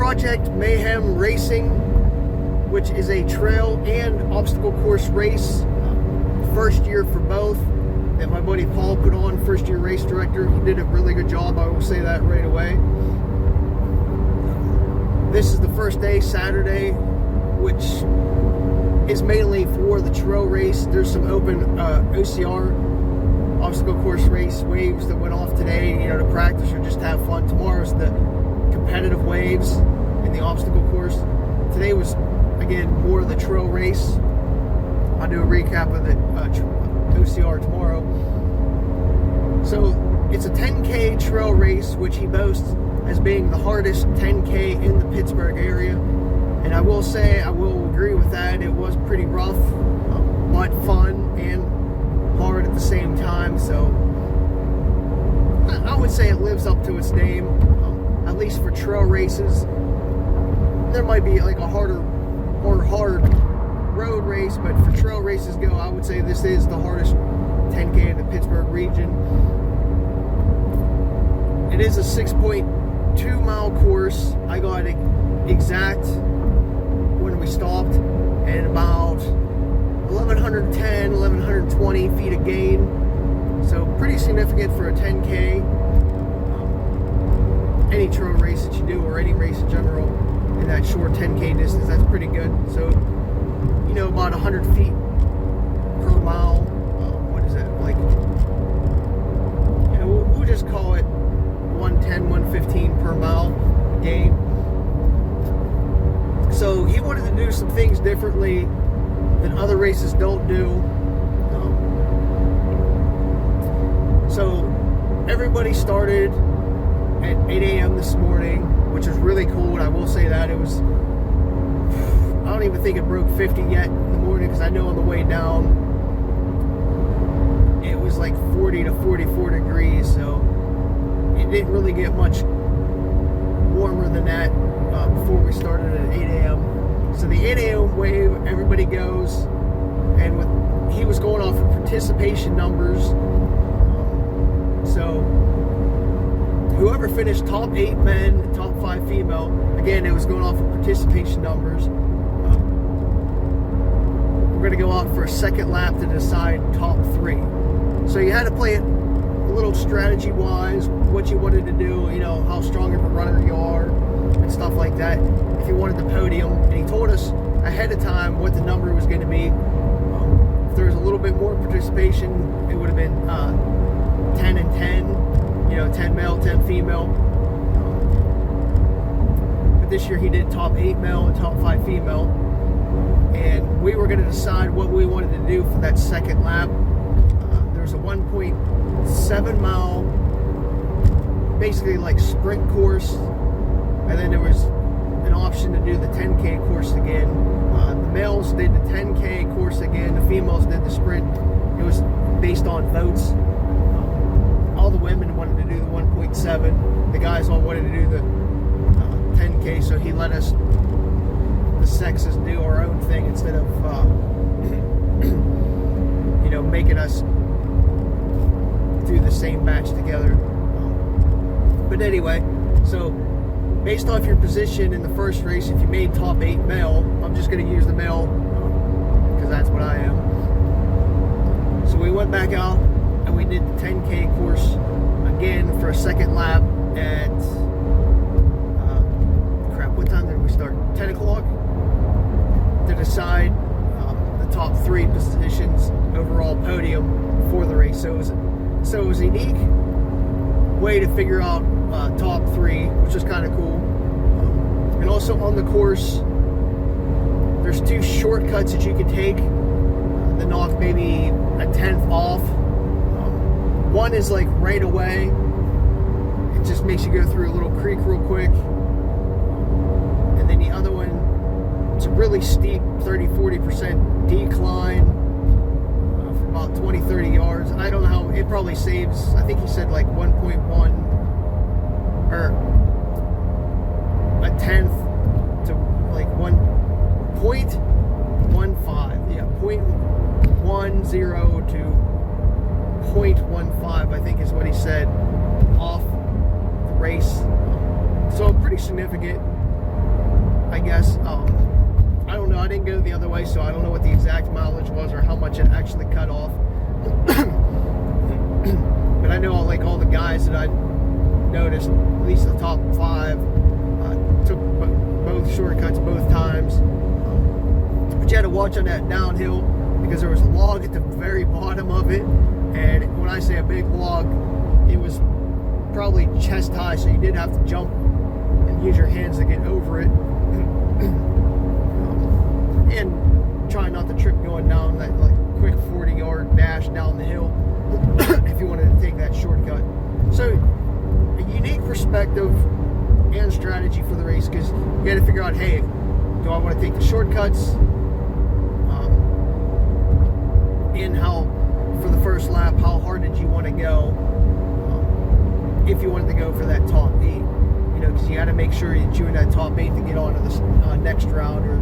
Project Mayhem Racing, which is a trail and obstacle course race. First year for both, that my buddy Paul put on, first year race director. He did a really good job, I will say that right away. This is the first day, Saturday, which is mainly for the trail race. There's some open OCR, obstacle course race waves that went off today, to practice or just have fun. Tomorrow's the competitive waves in the obstacle course. Today was, again, more of the trail race. I'll do a recap of the OCR tomorrow. So it's a 10K trail race, which he boasts as being the hardest 10K in the Pittsburgh area. And I will say, I will agree with that. It was pretty rough, but fun and hard at the same time. So I would say it lives up to its name, at least for trail races. There might be like a harder or hard road race, but for trail races go, I would say this is the hardest 10K in the Pittsburgh region. It is a 6.2 mile course. I got it exact when we stopped, and about 1,110, 1,120 feet of gain. So pretty significant for a 10K. Any trail race that you do, or any race in general, in that short 10K distance, that's pretty good. So, about 100 feet per mile. What is that? Like, we'll just call it 110, 115 per mile gain. So he wanted to do some things differently that other races don't do. So everybody started at 8 a.m. this morning, which was really cool. And I will say that it was, I don't even think it broke 50 yet in the morning, because I know on the way down it was like 40 to 44 degrees. So it didn't really get much warmer than that before we started at 8 a.m. So the 8 a.m. wave, everybody goes, and he was going off of participation numbers. So whoever finished top 8 men and top 5 female, again, it was going off of participation numbers. We're going to go out for a second lap to decide top 3. So you had to play it a little strategy-wise, what you wanted to do, how strong of a runner you are, and stuff like that, if you wanted the podium. And he told us ahead of time what the number was going to be. If there was a little bit more participation, it would have been 10 and 10, 10 male, 10 female. But this year he did top 8 male and top 5 female. And we were going to decide what we wanted to do for that second lap. There's a 1.7 mile, basically like sprint course. And then there was an option to do the 10K course again. The males did the 10K course again. The females did the sprint. It was based on votes. All the women wanted to do the 1.7. The guys all wanted to do the 10K. So he let us, the sexes, do our own thing instead of, making us do the same batch together. But anyway, so based off your position in the first race, if you made top 8 male, I'm just going to use the male because that's what I am. So we went back out and we did the 10K course again for a second lap at, what time did we start? 10 o'clock to decide the top 3 positions overall podium for the race. So it was a unique way to figure out top 3, which was kind of cool. And also on the course, there's 2 shortcuts that you can take that knock maybe a 10th off. One is like right away. It just makes you go through a little creek real quick. And then the other one, it's a really steep 30-40% decline for about 20-30 yards. I don't know how, it probably saves, I think he said like 1.1 or a 10th to like 1.15. Yeah, 0.10 to 0.15, I think is what he said, off the race. So pretty significant. I guess. I don't know. I didn't go the other way, so I don't know what the exact mileage was or how much it actually cut off. But I know all the guys that I noticed, at least the top 5, took both shortcuts both times. But you had to watch on that downhill because there was a log at the very bottom of it. And when I say a big log, it was probably chest high, so you did have to jump and use your hands to get over it. And try not to trip going down that quick 40-yard dash down the hill if you wanted to take that shortcut. So a unique perspective and strategy for the race, because you got to figure out, hey, do I want to take the shortcuts? And how, for the first lap, how hard did you want to go? If you wanted to go for that top 8, because you got to make sure that you're in that top 8 to get on to the next round, or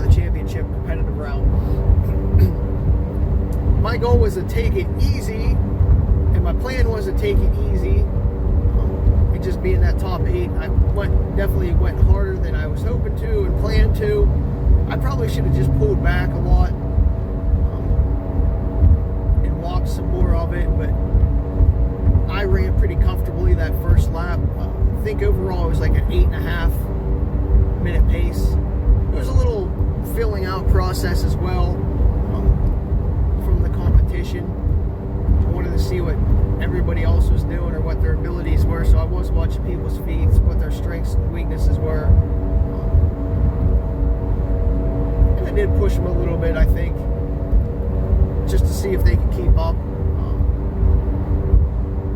the championship competitive round. My goal was to take it easy, and my plan was to take it easy, and just be in that top 8. I definitely went harder than I was hoping to and planned to. I probably should have just pulled back a lot and walked some more of it, but I ran pretty comfortably that first lap. I think overall it was like an 8.5 minute pace. It was a little filling out process as well from the competition. I wanted to see what everybody else was doing or what their abilities were, so I was watching people's feet, what their strengths and weaknesses were. And I did push them a little bit, I think, just to see if they could keep up.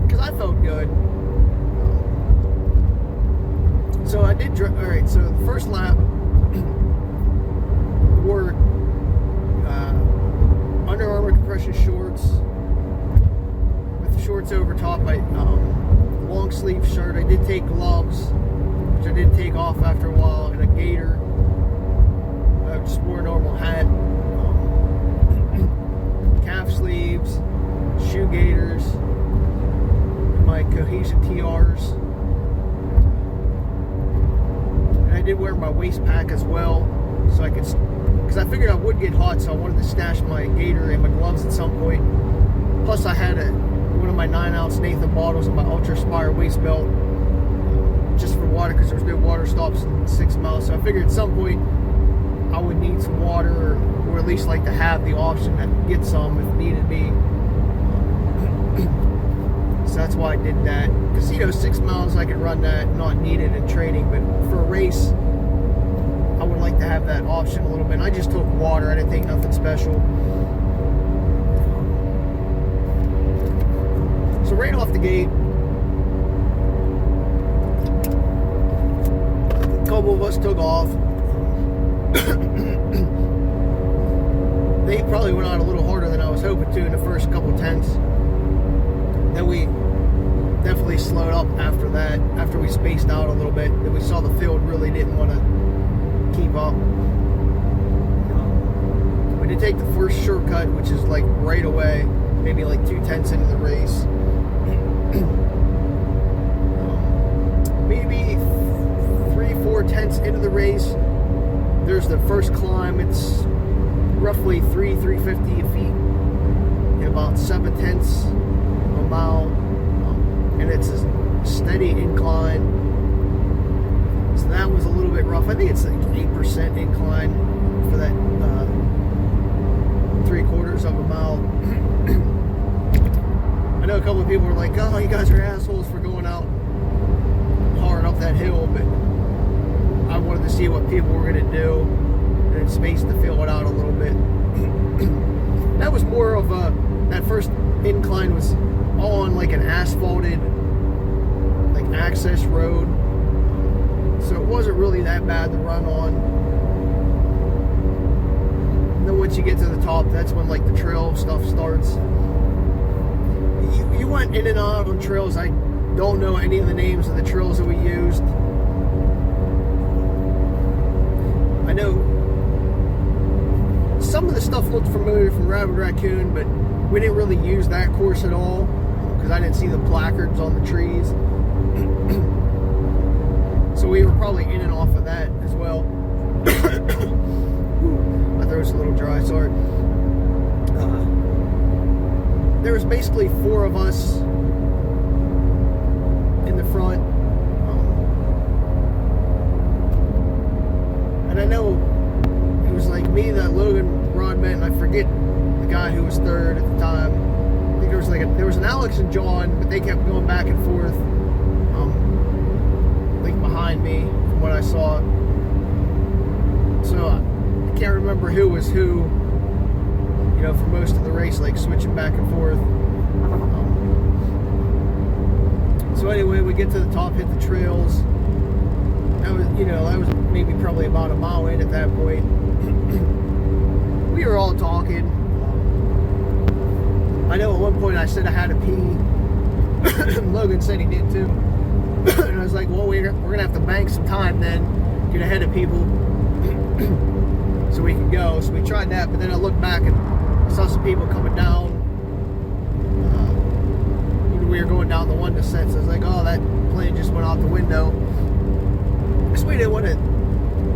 Because I felt good. So I did, alright, so the first lap, wore Under Armour compression shorts with shorts over top, long sleeve shirt. I did take gloves, which I did take off after a while, and a gaiter. I just wore a normal hat, calf sleeves, shoe gaiters, and my Cohesion TRs. And I did wear my waist pack as well, so I could, because I figured I would get hot, so I wanted to stash my gaiter and my gloves at some point. Plus I had one of my 9-ounce Nathan bottles in my Ultra Aspire waist belt, just for water, because there's no water stops in 6 miles. So I figured at some point I would need some water, or at least like to have the option to get some if needed be. So that's why I did that, because 6 miles I could run that, not needed in training, but for a race I would like to have that option a little bit. I just took water. I didn't take nothing special. So right off the gate, a couple of us took off. They probably went on a little harder than I was hoping to in the first couple tenths. Then we definitely slowed up after that, after we spaced out a little bit. Then we saw the field really didn't want to keep up. We did take the first shortcut, which is like right away, maybe like 2/10 into the race. Maybe 3-4 into the race, there's the first climb. It's roughly 350 feet in about 7/10 of a mile, and it's a steady incline. So that was a little bit rough. I think it's like 8% incline for that 3/4 of a mile. I know a couple of people were like, "Oh, you guys are assholes for going out hard up that hill," but I wanted to see what people were going to do, and it's spaced to fill it out a little bit. That was more of that first incline was all on like an asphalted, like access road, so it wasn't really that bad to run on. And then once you get to the top, that's when like the trail stuff starts. You went in and out on trails. I don't know any of the names of the trails that we used. I know some of the stuff looked familiar from Rabid Raccoon, but we didn't really use that course at all because I didn't see the placards on the trees. So we were probably in and off of that as well. My throat's a little dry, sorry. There was basically 4 of us in the front. And I know it was like me, that Logan, Rod met, and I forget the guy who was third at the time. I think there was an Alex and John, but they kept going back and forth, like behind me from what I saw. So I can't remember who was who, you know, for most of the race, like switching back and forth. So anyway, we get to the top, hit the trails. That was maybe probably about a mile in at that point. We were all talking. I know at one point I said I had to pee. Logan said he did too. And I was like, well, we're gonna have to bank some time then, get ahead of people, so we can go. So we tried that, but then I looked back and I saw some people coming down. We were going down the one descent, so I was like, oh, that plane just went out the window. So we didn't want to,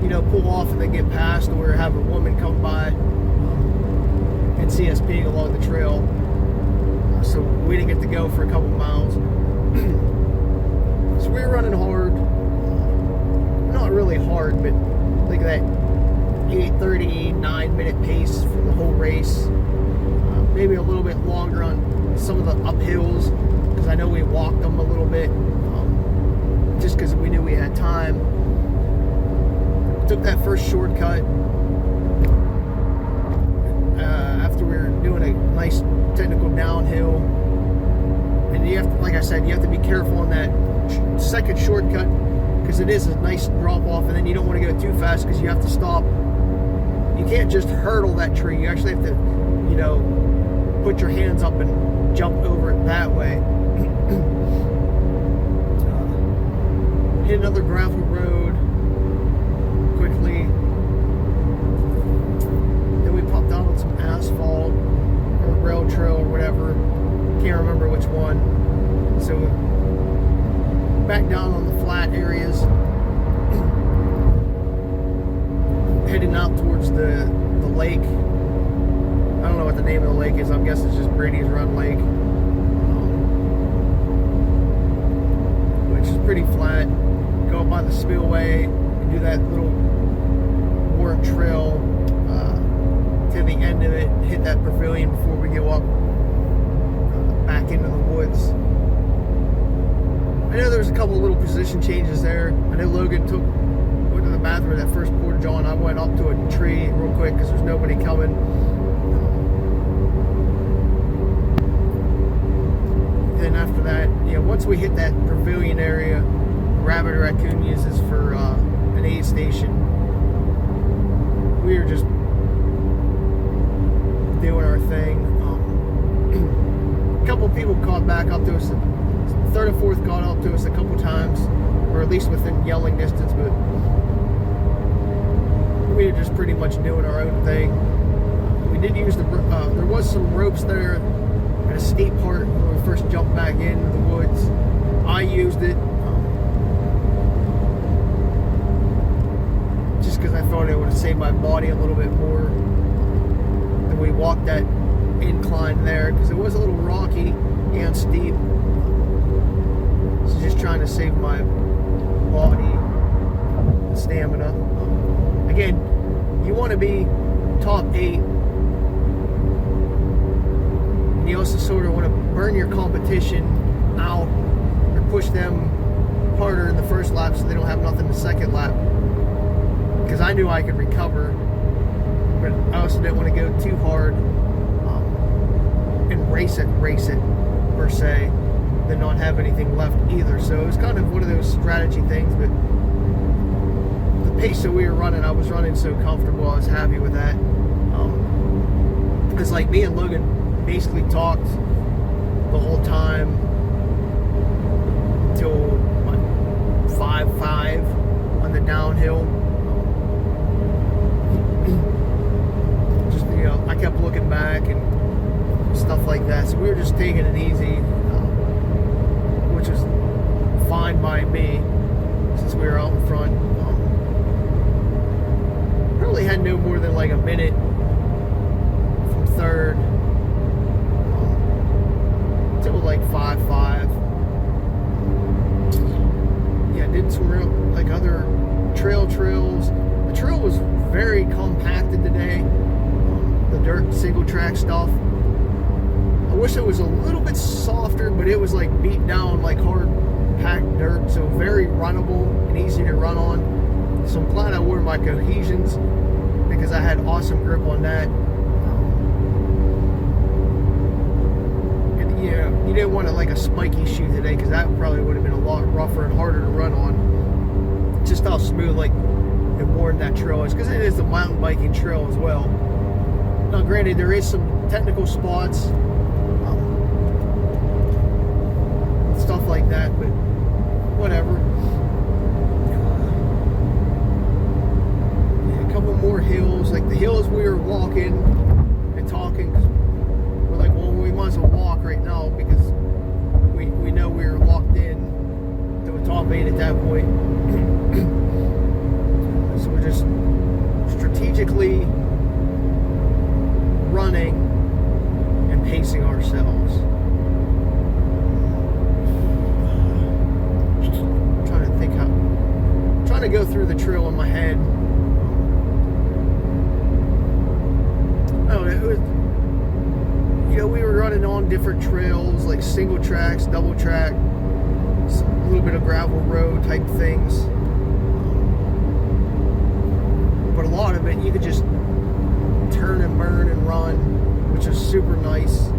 you know, pull off and then get past or have a woman come by and see us peeing along the trail. So we didn't get to go for a couple miles. So we were running hard. Not really hard, but like that 8:39-minute pace for the whole race. Maybe a little bit longer on some of the uphills, because I know we walked them a little bit, just because we knew we had time. Took that first shortcut after we were doing a nice technical downhill, and you have to, like I said, you have to be careful on that second shortcut, because it is a nice drop off, and then you don't want to go too fast because you have to stop. You can't just hurdle that tree. You actually have to, you know, put your hands up and jump over it that way. Hit another gravel road quickly. Then we popped out on some asphalt or rail trail or whatever. Can't remember which one. So back down on the flat areas. Heading out towards the lake. I don't know what the name of the lake is. I'm guessing it's just Brady's Run Lake. Which is pretty flat. Go up by the spillway and do that little worm trail to the end of it, hit that pavilion before we go up back into the woods. I know there's a couple little position changes there. I know Logan went to the bathroom at that first porta john. I went up to a tree real quick because there's nobody coming. Then after that, you know, once we hit that pavilion area, Rabbit or Raccoon uses for an aid station, we were just doing our thing. A couple people caught back up to us. Third and fourth caught up to us a couple times, or at least within yelling distance, but we were just pretty much doing our own thing. We did use there was some ropes there at a steep part when we first jumped back into the woods. I used it just because I thought it would have saved my body a little bit more. And we walked that incline there because it was a little rocky and steep. So just trying to save my body and stamina. Again, you want to be top 8. And you also sort of want to burn your competition out or push them harder in the first lap so they don't have nothing in the second lap. Because I knew I could recover, but I also didn't want to go too hard and race it per se, then not have anything left either. So it was kind of one of those strategy things, but the pace that we were running, I was running so comfortable, I was happy with that. Because like me and Logan basically talked the whole time until 5-5 on the downhill. Just, you know, I kept looking back and stuff like that. So we were just taking it easy, which was fine by me since we were out in front. like a minute from third till like 5.5. Yeah, did some real like other trails. The trail was very compacted today. The dirt single track stuff. I wish it was a little bit softer, but it was like beat down like hard packed dirt, so very runnable and easy to run on. So I'm glad I wore my cohesions because I had awesome grip on that. And yeah, you didn't want like a spiky shoe today because that probably would have been a lot rougher and harder to run on. Just how smooth like and worn that trail is, because it is a mountain biking trail as well. Now granted, there is some technical spots, stuff like that, but whatever. Yeah, a couple more hills, like the hills we were walking and talking. We're like, well, we might as well walk right now because we know we were locked in to a top 8 at that point. So we're just strategically running and pacing ourselves. Trying to go through the trail in my head. I don't know, it was, you know, we were running on different trails, like single tracks, double track, some, a little bit of gravel road type things. But a lot of it, you could just turn and burn and run, which is super nice.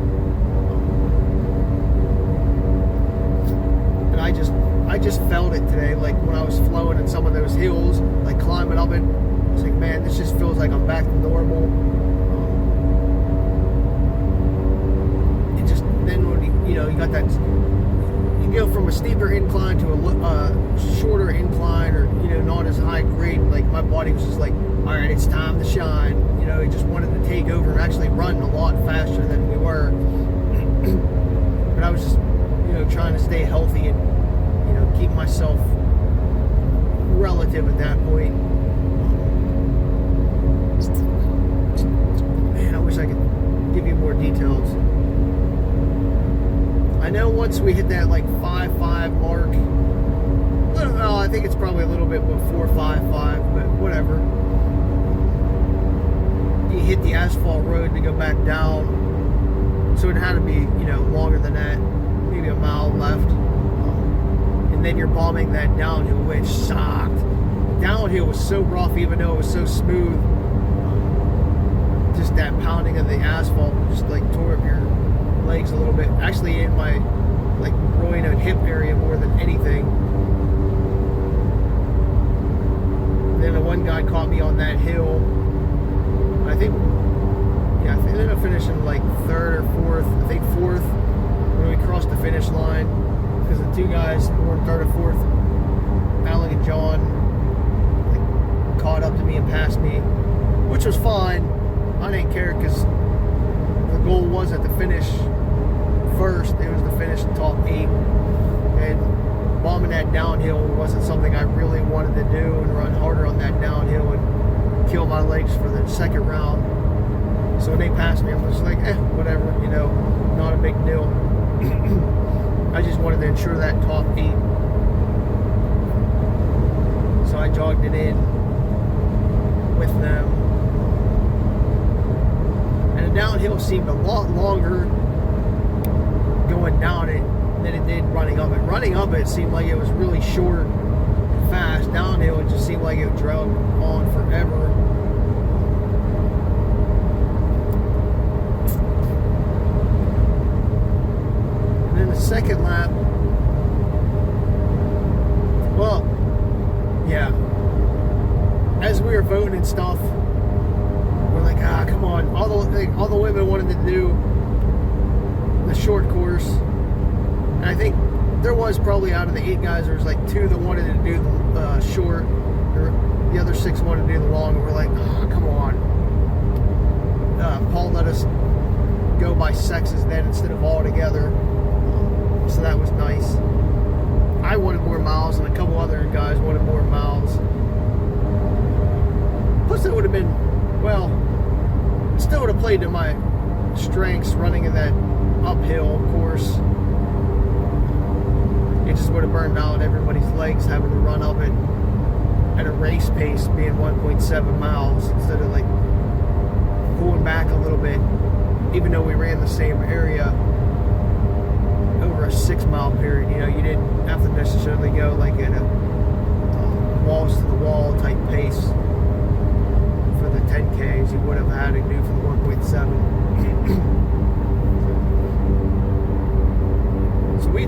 And I just felt it today, like when I was flowing in some of those hills, like climbing up it. I was like, man, this just feels like I'm back to normal. And just then when you got that, you go from a steeper incline to a shorter incline, or not as high grade. Like my body was just like, all right, it's time to shine. It just wanted to take over and actually run a lot faster than we were. But I was just trying to stay healthy and keep myself relative at that point. Man, I wish I could give you more details. I know once we hit that like 5.5 mark, I think it's probably a little bit before 5.5, but whatever. You hit the asphalt road to go back down, so it had to be longer than that, maybe a mile left. And then you're bombing that downhill, which sucked. Downhill was so rough, even though it was so smooth. Just that pounding of the asphalt just like tore up your legs a little bit. Actually, in my like groin and hip area more than anything. And then the one guy caught me on that hill. I think I ended up finishing like third or fourth. I think fourth when we crossed the finish line. Because the two guys who were in third or fourth, Alec and John, like, caught up to me and passed me, which was fine. I didn't care because the goal wasn't to finish first; it was to finish the top 8. And bombing that downhill wasn't something I really wanted to do, and run harder on that downhill and kill my legs for the second round. So when they passed me, I was like, whatever, not a big deal. I just wanted to ensure that top 8. So I jogged it in with them. And the downhill seemed a lot longer going down it than it did running up it. Running up it seemed like it was really short and fast. Downhill, it just seemed like it drug on forever. Second lap, well, yeah, as we were voting and stuff, we're like, come on, all the women wanted to do the short course, and I think there was probably, out of the 8 guys, there was like 2 that wanted to do the short, or the other 6 wanted to do the long, and we're like, come on. Paul let us go by sexes then instead of all together. So that was nice. I wanted more miles, and a couple other guys wanted more miles. Plus, it would have been well, still would have played to my strengths running in that uphill course. It just would have burned out everybody's legs having to run up it at a race pace, being 1.7 miles instead of like pulling back a little bit, even though we ran the same area over a 6 mile period. You know, you didn't have to necessarily go like at a walls to the wall type pace for the 10Ks you would have had to do for the 1.7. So we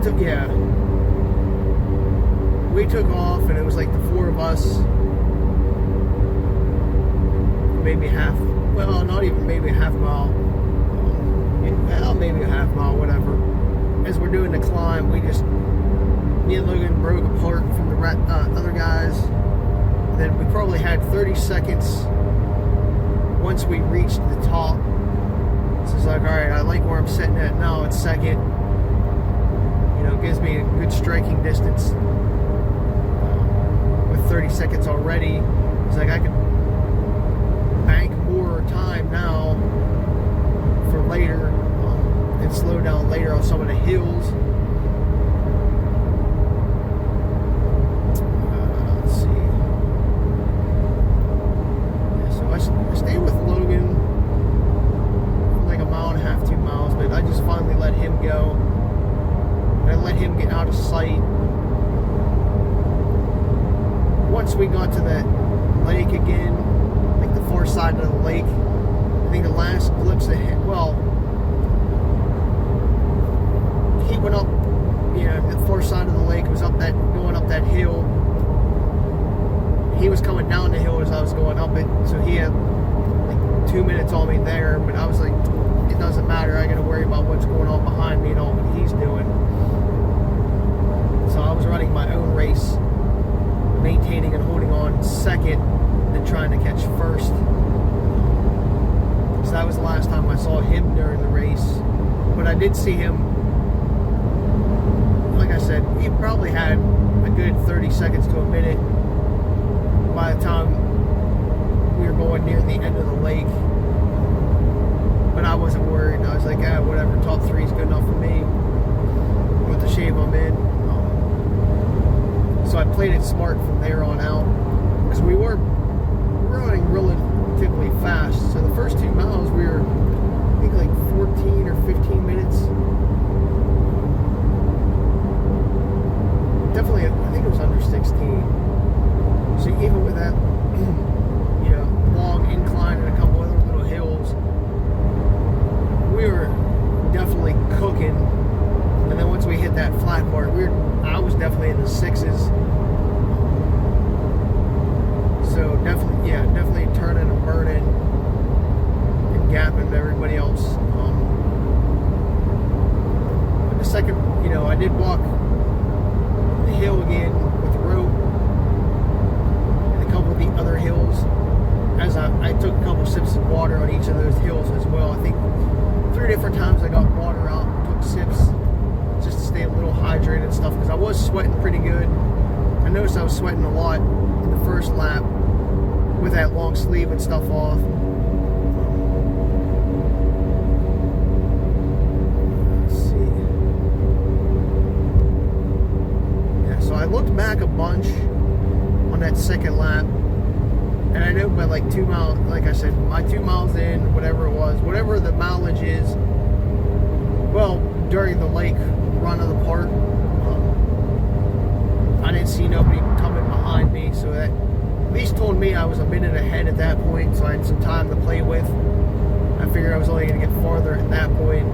took off, and it was like the 4 of us, maybe not even maybe a half mile, maybe a half mile, whatever. As we're doing the climb, me and Logan broke apart from the other guys. Then we probably had 30 seconds once we reached the top. So it's like, all right, I like where I'm sitting at now at second. You know, it gives me a good striking distance. With 30 seconds already, it's like I can bank more time now for later, and slow down later on some of the hills. Let's see. Yeah, so I stayed with Logan for like a mile and a half, 2 miles, but I just finally let him go. And I let him get out of sight. Once we got to that lake again, like the far side of the lake, I think the last glimpse of him, he went up, the far side of the lake was going up that hill. He was coming down the hill as I was going up it, so he had like 2 minutes on me there, but I was like, it doesn't matter, I gotta worry about what's going on behind me and all what he's doing. So I was running my own race, maintaining and holding on second, then trying to catch first. So that was the last time I saw him during the race. But I did see him, like I said, he probably had a good 30 seconds to a minute by the time we were going near the end of the lake. But I wasn't worried. I was like, whatever, top 3 is good enough for me with the shape I'm in. So I played it smart from there on out, because we were running relatively fast. So the first 2 miles we were, I think, like 14 or 15 minutes. Definitely, I think it was under 16. So even with that, long incline and a couple other little hills, we were definitely cooking. And then once we hit that flat part, I was definitely in the 6s. So definitely turning and burning and gapping everybody else. The second, I did walk the hill again with the rope and a couple of the other hills. As I took a couple sips of water on each of those hills as well. I think 3 different times I got water out and took sips just to stay a little hydrated and stuff, because I was sweating pretty good. I noticed I was sweating a lot in the first lap with that long sleeve and stuff off. Let's see. Yeah, so I looked back a bunch on that second lap, and I know by like 2 miles, like I said, my 2 miles in, whatever it was, whatever the mileage is, during the lake run of the park, I didn't see nobody coming behind me, so that at least told me I was a minute ahead at that point, so I had some time to play with. I figured I was only going to get farther at that point.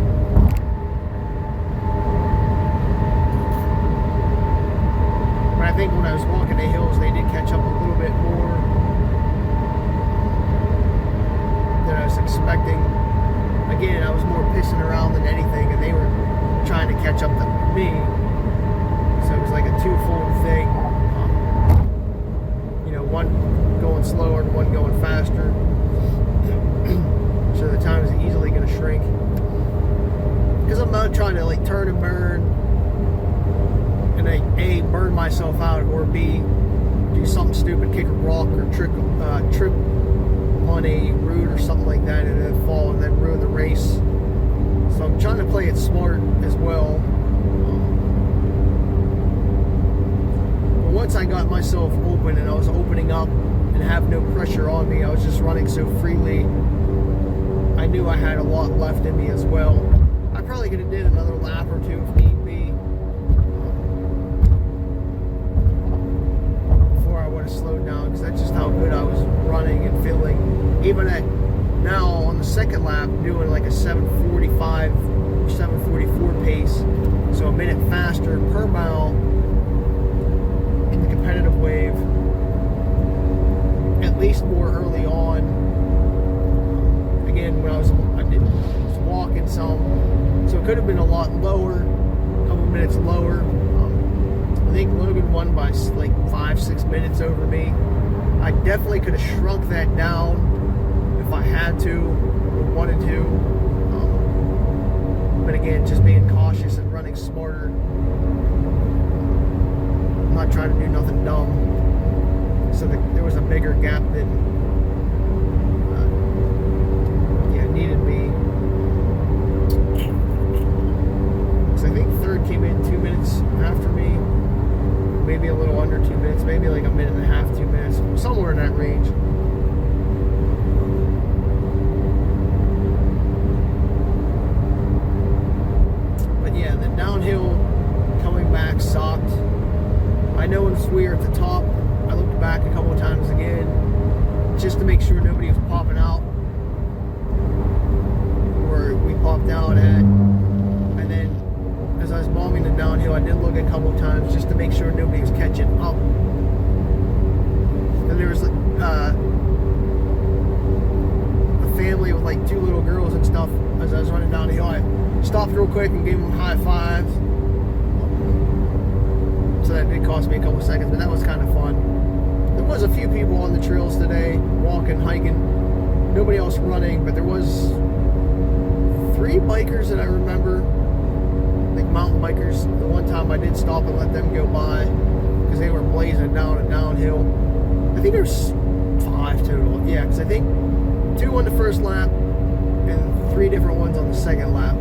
But I think when I was walking the hills, they did catch up a little bit more than I was expecting. Again, I was more pissing around than anything, and they were trying to catch up to me. So it was like a twofold thing. One going slower and one going faster. So the time is easily going to shrink. Because I'm not trying to like turn and burn and A, burn myself out, or B, do something stupid, kick a rock or trip on a route or something like that and then fall and then ruin the race. So I'm trying to play it smart as well. But once I got myself open and I was opening up and have no pressure on me, I was just running so freely, I knew I had a lot left in me as well. I probably could have did another lap or two if need be before I would have slowed down, because that's just how good I was running and feeling. Even at now on the second lap, doing like a 7:45 or 7:44 pace, so a minute faster per mile in the competitive wave, at least more early on. Again, when I was walking some, so it could have been a lot lower, a couple minutes lower. I think Logan won by like 5-6 minutes over me. I definitely could have shrunk that down if I had to or wanted to. But again, just being cautious and running smarter. I'm not trying to do nothing dumb. So there was a bigger gap than needed me. So I think third came in 2 minutes after me. Maybe a little under 2 minutes, maybe like a minute and a half, 2 minutes, somewhere in that range. But yeah, the downhill coming back sucked. I know once we were at the top, I looked back a couple of times again just to make sure nobody was popping out where we popped out at. And then as I was bombing the downhill, I did look a couple of times just to make sure nobody was catching up. And there was a family with like 2 little girls and stuff. As I was running down the hill, I stopped real quick and gave them high fives. So that did cost me a couple seconds, but that was kind of fun. There was a few people on the trails today, walking, hiking. Nobody else running, but there was 3 bikers that I remember, like mountain bikers. The one time I did stop and let them go by because they were blazing down a downhill. I think there's 5 total. Yeah, because I think 2 on the first lap and 3 different ones on the second lap.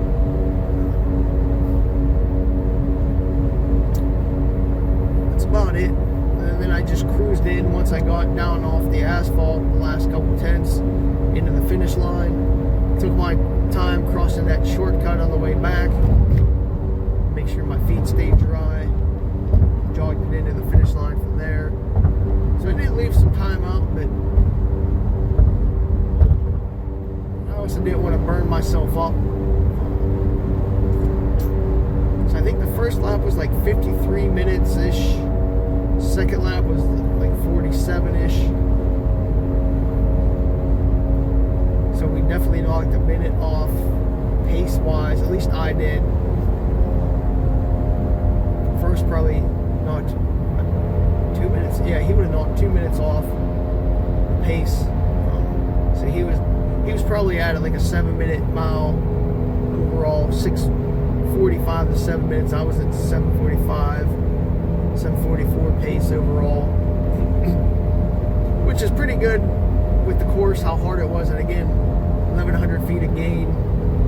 That's about it. And then I just cruised in once I got down off the asphalt, the last couple tenths into the finish line. Took my time crossing that shortcut on the way back. Make sure my feet stayed dry. Jogged it into the finish line from there. So I did leave some time out, but I also didn't want to burn myself up. So I think the first lap was like 53 minutes-ish. Second lap was like 47-ish. So we definitely knocked a minute off pace-wise. At least I did. First probably knocked 2 minutes. Yeah, he would have knocked 2 minutes off the pace. So he was probably at like a 7-minute mile overall. 6:45 to 7 minutes. I was at 7:45. 7:44 pace overall, which is pretty good with the course, how hard it was. And again, 1,100 feet of gain,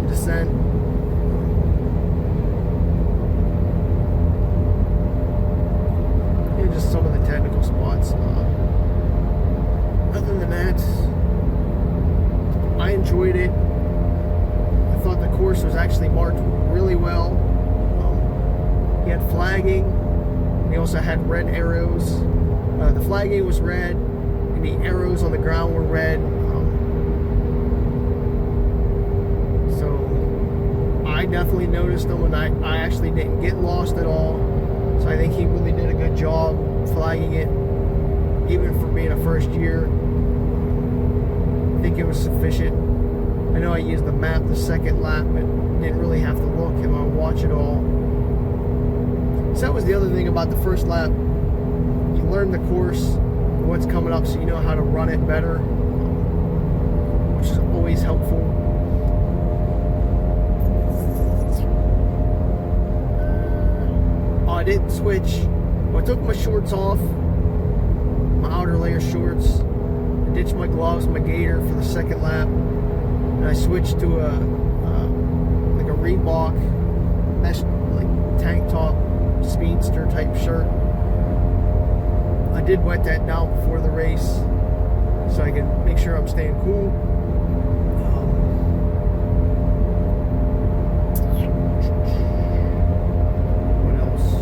descent. And just some of the technical spots. Other than that, I enjoyed it. I thought the course was actually marked really well. You had flagging. We also had red arrows. The flagging was red, and the arrows on the ground were red. So I definitely noticed them, and I actually didn't get lost at all. So I think he really did a good job flagging it, even for being a first year. I think it was sufficient. I know I used the map the second lap, but didn't really have to look and watch it all. So that was the other thing about the first lap. You learn the course, what's coming up, so you know how to run it better, which is always helpful. Oh, I didn't switch. Well, I took my shorts off, my outer layer shorts, and ditched my gloves, my gaiter for the second lap, and I switched to a Reebok mesh like tank top speedster type shirt. I did wet that down before the race so I can make sure I'm staying cool. What else?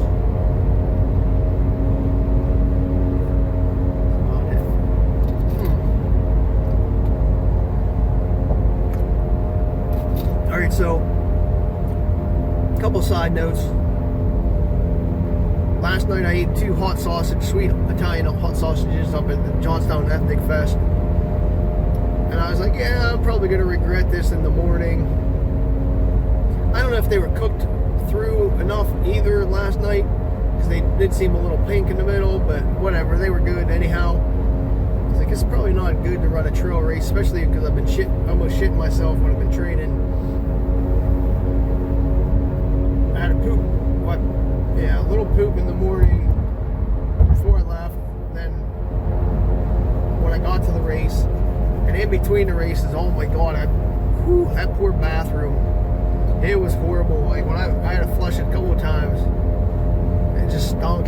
All right, so a couple side notes. Last night I ate 2 sweet Italian hot sausages up at the Johnstown Ethnic Fest. And I was like, yeah, I'm probably going to regret this in the morning. I don't know if they were cooked through enough either last night, because they did seem a little pink in the middle, but whatever, they were good anyhow. I was like, it's probably not good to run a trail race, especially because I've been almost shitting myself when I've been training. I had a poop. Yeah, a little poop in the morning before I left. Then when I got to the race, and in between the races, oh my god, that poor bathroom, it was horrible. Like when I had to flush it a couple of times, it just stunk.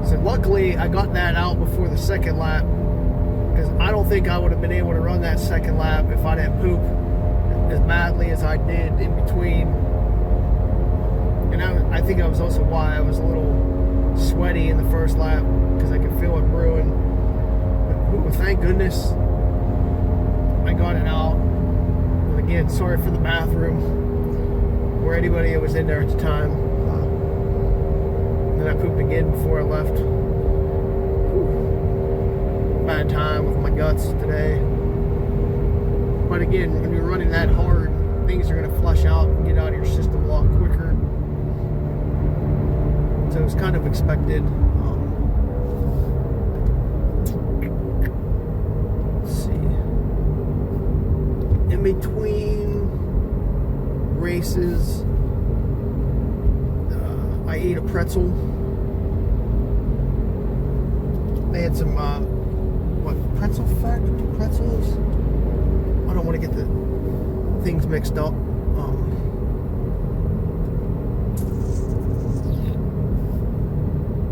So luckily I got that out before the second lap, because I don't think I would have been able to run that second lap if I didn't poop as badly as I did in between. And I think that was also why I was a little sweaty in the first lap, because I could feel it brewing. But thank goodness I got it out. And again, sorry for the bathroom or anybody that was in there at the time. Then I pooped again before I left. Whew. Bad time with my guts today. But again, when you're running that hard, things are going to flush out and get out of your system a lot quicker. So it was kind of expected. Let's see. In between races, I ate a pretzel. They had some, pretzel factory pretzels? I don't want to get the things mixed up.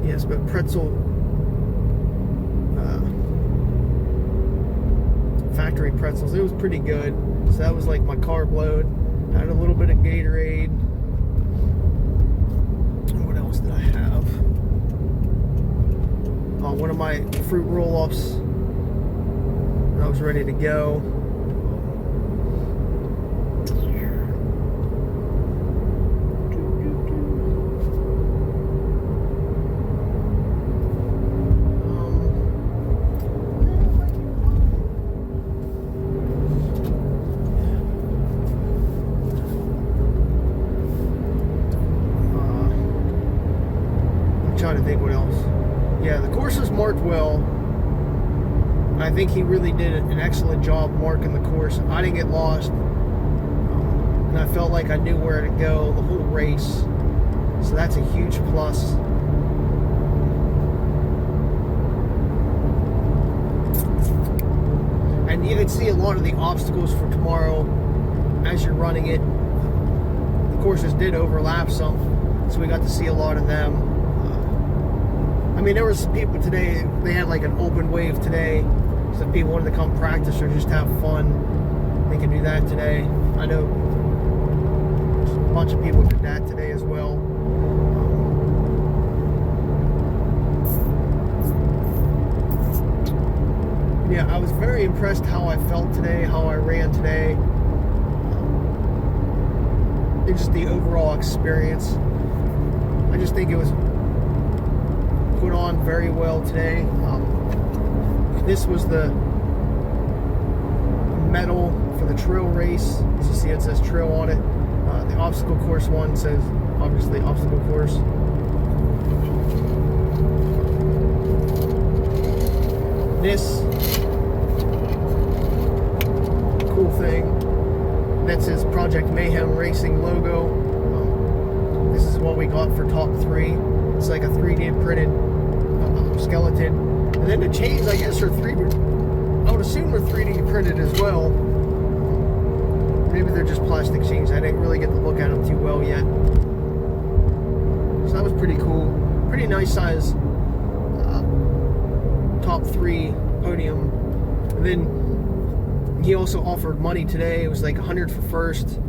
Yes, but pretzel factory pretzels. It was pretty good. So that was like my carb load. I had a little bit of Gatorade. What else did I have? One of my fruit roll-ups. I was ready to go. Trying to think what else. Yeah, the course is marked well. I think he really did an excellent job marking the course. I didn't get lost, and I felt like I knew where to go the whole race. So that's a huge plus. And you can see a lot of the obstacles for tomorrow as you're running it. The courses did overlap some, so we got to see a lot of them. I mean, there was people today, they had like an open wave today, so if people wanted to come practice or just have fun, they can do that today. I know a bunch of people did that today as well. Yeah, I was very impressed how I felt today, how I ran today. It's just the overall experience. I just think it was put on very well today. This was the medal for the trail race. As you see, it says trail on it. The obstacle course one says, obviously, obstacle course. This cool thing that says Project Mayhem Racing logo. This is what we got for top 3. It's like a 3D printed skeleton, and then the chains, I guess, are 3D would assume they're 3D printed as well. Maybe they're just plastic sheets. I didn't really get to look at them too well yet. So that was pretty cool. Pretty nice size top 3 podium. And then he also offered money today. It was like 100 for first,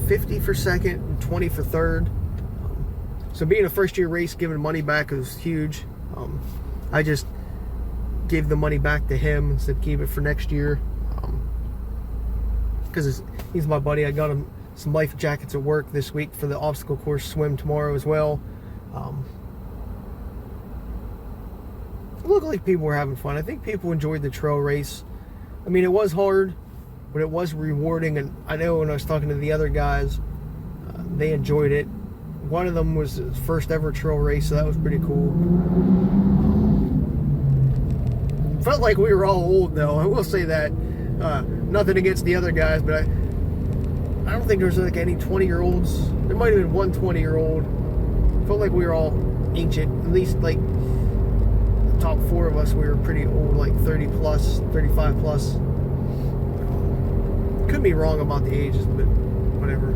50 for second, and 20 for third. So being a first year race, giving money back was huge. I just gave the money back to him and said keep it for next year. Because he's my buddy. I got him some life jackets at work this week for the obstacle course swim tomorrow as well. It looked like people were having fun. I think people enjoyed the trail race. I mean, it was hard, but it was rewarding. And I know when I was talking to the other guys, they enjoyed it. One of them was his first ever trail race, so that was pretty cool. Felt like we were all old, though. I will say that. Nothing against the other guys, but I don't think there's like any 20-year-olds. There might have been one 20-year-old. Felt like we were all ancient. At least like the top 4 of us, we were pretty old, like 30 plus, 35 plus. Could be wrong about the ages, but whatever.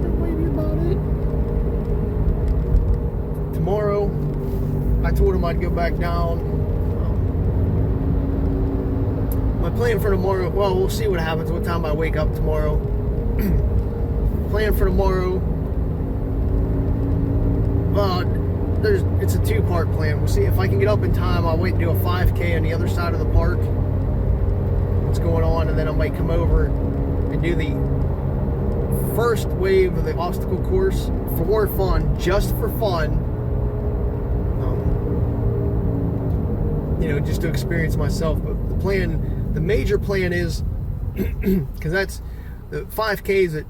That might be about it. Tomorrow, I told him I'd go back down. My plan for tomorrow, well, we'll see what happens, what time I wake up tomorrow. Plan for tomorrow, it's a 2-part plan. We'll see if I can get up in time. I'll wait and do a 5K on the other side of the park. What's going on, and then I might come over and do the first wave of the obstacle course for more fun, just for fun. You know, just to experience myself. But the plan, the major plan is, because that's the 5Ks at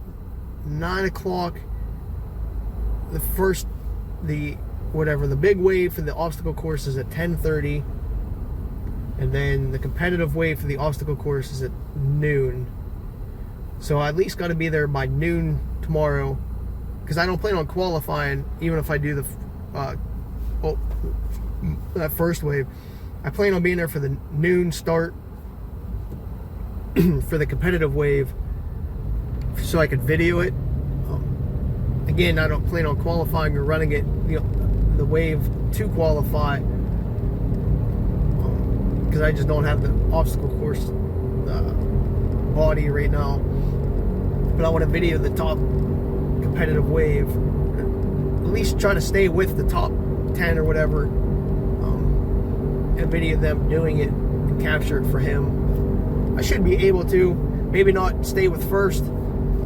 9 o'clock. The big wave for the obstacle course is at 10:30, and then the competitive wave for the obstacle course is at noon. So I at least got to be there by noon tomorrow, because I don't plan on qualifying even if I do that first wave. I plan on being there for the noon start for the competitive wave, so I could video it. Again, I don't plan on qualifying or running it, the wave to qualify, because I just don't have the obstacle course body right now. But I want to video the top competitive wave, at least try to stay with the top 10 or whatever, and video them doing it and capture it for him. I should be able to, maybe not stay with first,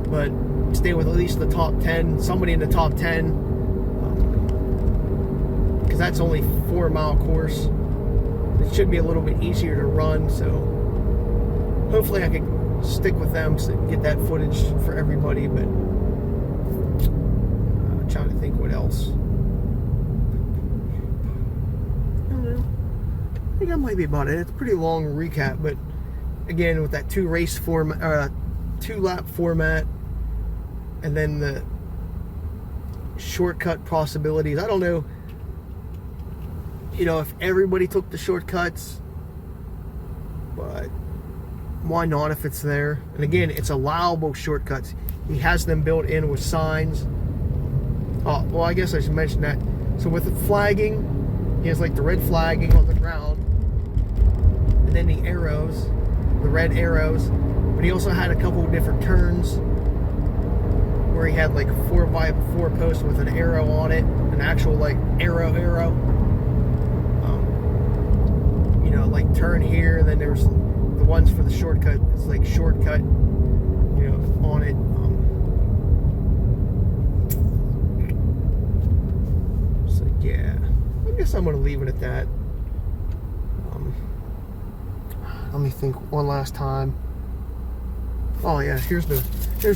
but stay with at least the top 10, somebody in the top 10, because that's only 4-mile course. It should be a little bit easier to run, so hopefully I can stick with them to get that footage for everybody. But I'm trying to think what else. I don't know. I think that might be about it. It's a pretty long recap, but again, with that 2-lap format, and then the shortcut possibilities. I don't know, if everybody took the shortcuts, but why not if it's there? And again, it's allowable shortcuts. He has them built in with signs. Oh, well, I guess I should mention that. So with the flagging, he has like the red flagging on the ground, and then the arrows, the red arrows. But he also had a couple of different turns where he had like 4x4 posts with an arrow on it, an actual like arrow. Like turn here, and then there's the ones for the shortcut. It's like shortcut, on it. So yeah, I guess I'm gonna leave it at that. Let me think one last time. Oh yeah, here's the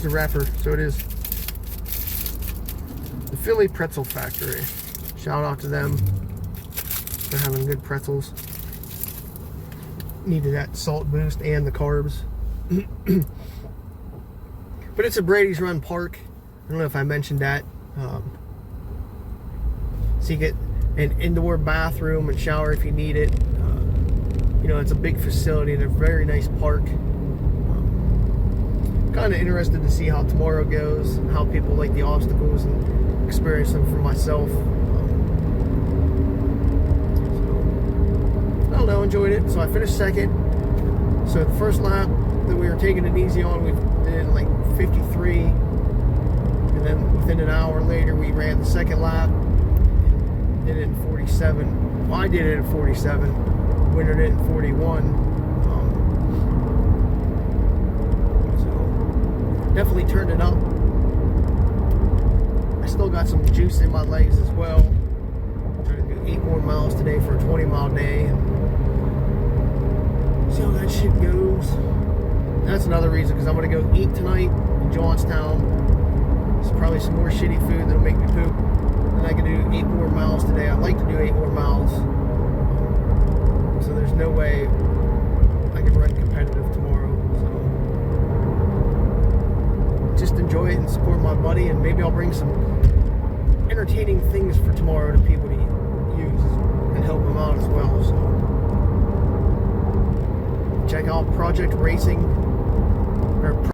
wrapper. So it is the Philly Pretzel Factory. Shout out to them for having good pretzels. Needed that salt boost and the carbs. But it's a Brady's Run Park. I don't know if I mentioned that. So you get an indoor bathroom and shower if you need it. You know, it's a big facility and a very nice park. Kind of interested to see how tomorrow goes, and how people like the obstacles and experience them for myself. I don't know, enjoyed it. So I finished second. So the first lap that we were taking it easy on, we did like 53. And then within an hour later, we ran the second lap. Did it in 47. Well, I did it in 47. Winner did it in 41. So definitely turned it up. I still got some juice in my legs as well. I'm trying to do 8 more miles today for a 20-mile day. And see how that shit goes. That's another reason, because I'm going to go eat tonight in Johnstown. There's probably some more shitty food that'll make me poop. And I can do 8 more miles today. I'd like to do 8 more miles. So there's no way I can run competitive tomorrow. So just enjoy it and support my buddy, and maybe I'll bring some entertaining things for tomorrow to people to use and help them out as well. So check out Project Racing or